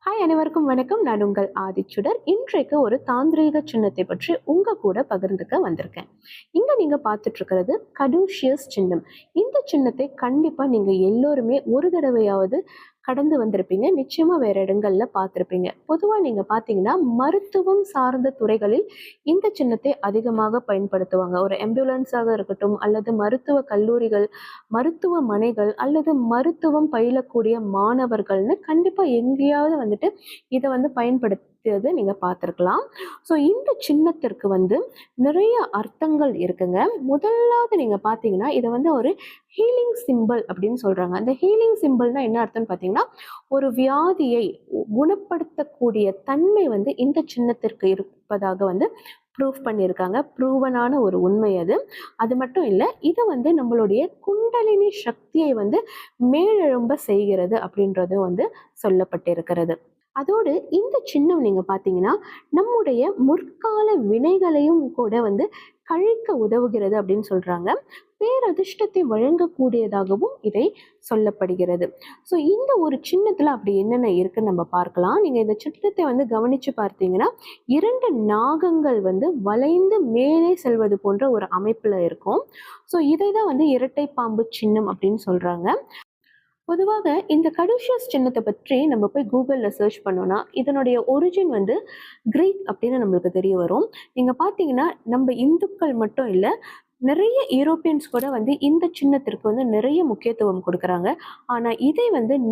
Hi, அனைவருக்கும் வணக்கம். நான் உங்கள் ஆதிச்சுடர். இன்றைக்கு ஒரு தாந்திரீக சின்னத்தை பற்றி உங்க கூட பகிர்ந்துக்க வந்திருக்கேன். இங்க நீங்க பார்த்துட்டு இருக்கிறது கடுஷியஸ் சின்னம். இந்த சின்னத்தை கண்டிப்பா நீங்க எல்லோருமே ஒரு தடவையாவது கடந்து வந்திருப்பீங்க. நிச்சயமா வேற இடங்கள்ல பார்த்துருப்பீங்க. பொதுவா நீங்க பார்த்தீங்கன்னா மருத்துவம் சார்ந்த துறைகளில் இந்த சின்னத்தை அதிகமாக பயன்படுத்துவாங்க. ஒரு ஆம்புலன்ஸாக இருக்கட்டும், அல்லது மருத்துவ கல்லூரிகள், மருத்துவமனைகள், அல்லது மருத்துவம் பயிலக்கூடிய மாணவர்கள்னு கண்டிப்பா எங்கேயாவது வந்துட்டு இதை பயன்படுத்தியது நீங்க பார்த்துருக்கலாம். ஸோ இந்த சின்னத்திற்கு நிறைய அர்த்தங்கள் இருக்குங்க. முதலாவது நீங்க பார்த்தீங்கன்னா இதை ஒரு ஹீலிங் சிம்பிள் அப்படின்னு சொல்றாங்க. அந்த ஹீலிங் சிம்பிள்னா என்ன அர்த்தம்னு பார்த்தீங்கன்னா, ஒரு வியாதியை குணப்படுத்தக்கூடிய தன்மை இந்த சின்னத்திற்கு இருப்பதாக ப்ரூவ் பண்ணியிருக்காங்க. ப்ரூவனான ஒரு உண்மை அது. அது மட்டும் இல்லை, இதை நம்மளுடைய குண்டலினி சக்தியை மேலெழும்ப செய்கிறது அப்படின்றது சொல்லப்பட்டிருக்கிறது. அதோடு இந்த சின்னம் நீங்க பார்த்தீங்கன்னா நம்முடைய முற்கால வினைகளையும் கூட கழிக்க உதவுகிறது அப்படின்னு சொல்றாங்க. பேரதிர்ஷ்டத்தை வழங்கக்கூடியதாகவும் இதை சொல்லப்படுகிறது. ஸோ இந்த ஒரு சின்னத்துல அப்படி என்னென்ன இருக்குன்னு நம்ம பார்க்கலாம். நீங்க இந்த சின்னத்தை கவனிச்சு பார்த்தீங்கன்னா 2 நாகங்கள் வளைந்து மேலே செல்வது போன்ற ஒரு அமைப்புல இருக்கும். ஸோ இதை தான் இரட்டை பாம்பு சின்னம் அப்படின்னு சொல்றாங்க. பொதுவாக இந்த கடுஷியஸ் சின்னத்தை பற்றி நம்ம போய் கூகுளில் சர்ச் பண்ணோம்னா இதனுடைய ஒரிஜின் கிரீக் அப்படின்னு நம்மளுக்கு தெரிய வரும். நீங்கள் பார்த்தீங்கன்னா நம்ம இந்துக்கள் மட்டும் இல்லை, நிறைய யூரோப்பியன்ஸ் கூட இந்த சின்னத்திற்கு நிறைய முக்கியத்துவம் கொடுக்குறாங்க. ஆனால் இதை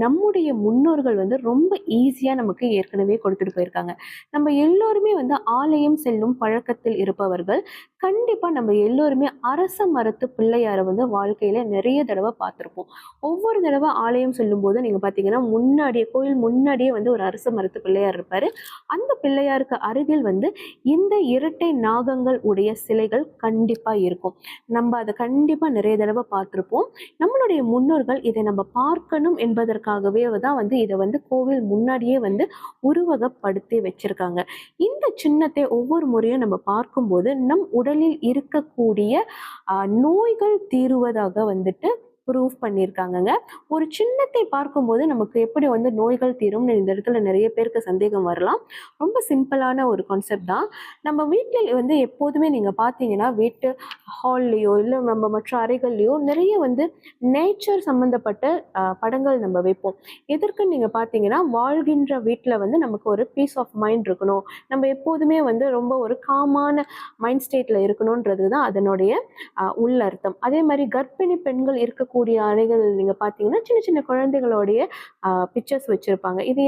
நம்முடைய முன்னோர்கள் ரொம்ப ஈஸியாக நமக்கு ஏற்கனவே கொடுத்துட்டு போயிருக்காங்க. நம்ம எல்லோருமே ஆலயம் செல்லும் பழக்கத்தில் இருப்பவர்கள். கண்டிப்பாக நம்ம எல்லோருமே அரச மரத்து பிள்ளையாரை வாழ்க்கையில் நிறைய தடவை பார்த்துருப்போம். ஒவ்வொரு தடவை ஆலயம் செல்லும் போது நீங்கள் பார்த்தீங்கன்னா முன்னாடியே கோயில் முன்னாடியே ஒரு அரச மரத்து பிள்ளையார் இருப்பார். அந்த பிள்ளையாருக்கு அருகில் இந்த இரட்டை நாகங்கள் உடைய சிலைகள் கண்டிப்பாக இருக்கும். நம்ம அதை கண்டிப்பா நிறைய தடவை பார்த்துருப்போம். நம்மளுடைய முன்னோர்கள் இதை நம்ம பார்க்கணும் என்பதற்காகவே தான் இதை கோவில் முன்னாடியே உருவகப்படுத்தி வச்சிருக்காங்க. இந்த சின்னத்தை ஒவ்வொரு முறையும் நம்ம பார்க்கும்போது நம் உடலில் இருக்கக்கூடிய நோய்கள் தீருவதாக ப்ரூவ் பண்ணியிருக்காங்கங்க. ஒரு சின்னத்தை பார்க்கும்போது நமக்கு எப்படி நோய்கள் தீரும்னு இந்த இடத்துல நிறைய பேருக்கு சந்தேகம் வரலாம். ரொம்ப சிம்பிளான ஒரு கான்செப்ட் தான். நம்ம வீட்டில் எப்போதுமே நீங்கள் பார்த்தீங்கன்னா வீட்டு ஹால்லையோ இல்லை நம்ம மற்ற அறைகள்லையோ நிறைய நேச்சர் சம்மந்தப்பட்ட படங்கள் நம்ம வைப்போம். எதற்குன்னு நீங்கள் பார்த்தீங்கன்னா வாழ்கின்ற வீட்டில் நமக்கு ஒரு பீஸ் ஆஃப் மைண்ட் இருக்கணும், நம்ம எப்போதுமே ரொம்ப ஒரு காமான மைண்ட் ஸ்டேட்டில் இருக்கணுன்றது தான் அதனுடைய உள்ளர்த்தம். அதே மாதிரி கர்ப்பிணி பெண்கள் இருக்கக்கூடிய அறைகள் நீங்கள் பார்த்தீங்கன்னா சின்ன சின்ன குழந்தைகளுடைய பிக்சர்ஸ் வச்சுருப்பாங்க. இது